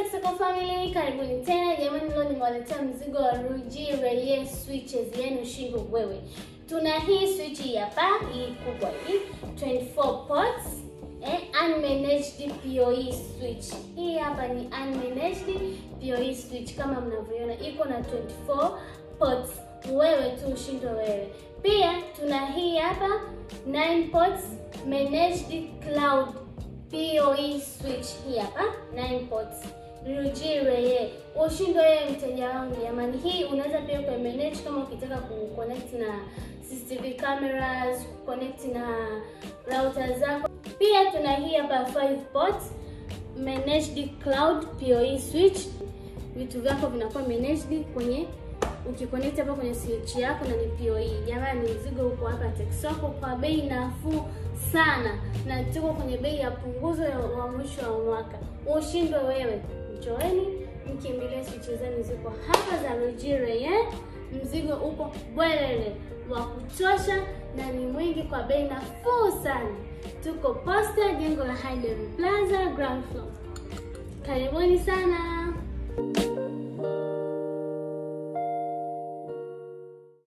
Texaco family, karibuni tena. Jamani, leo nimewaletea mzigo wa Ruggie Reye switches, yani ushingo wewe. Tuna hii switch hapa, hii kubwa hii, 24 ports, unmanaged PoE switch. Hii hapa ni unmanaged PoE switch kama mnavyoona, iko na 24 ports. Wewe tu ushindo wewe. Pia tuna hii hapa 9 ports managed cloud PoE switch, hii hapa 9 ports Ruggie Reye. Ushindo wewe mteja wangu jamani. Hii unaweza pia kumanage kama ukitaka kuconnect na CCTV cameras, connect na router zako. Pia tuna hii hapa 5 ports managed cloud PoE switch. Vitu vyako vinakuwa managed kwenye ukiconnect hapa kwenye switch yako na ni PoE. Jamani, mzigo uko hapa Texaco kwa bei nafuu sana, na tuko kwenye bei ya punguzo wa mwisho wa mwaka. Ushindo wewe, njoeni mkimbilie switch zenu, ziko hapa za Ruggie Reye. Mzigo uko bwelele wa kutosha na ni mwingi kwa bei nafuu sana. Tuko Posta, jengo la Hayden Plaza, ground floor. Karibuni sana.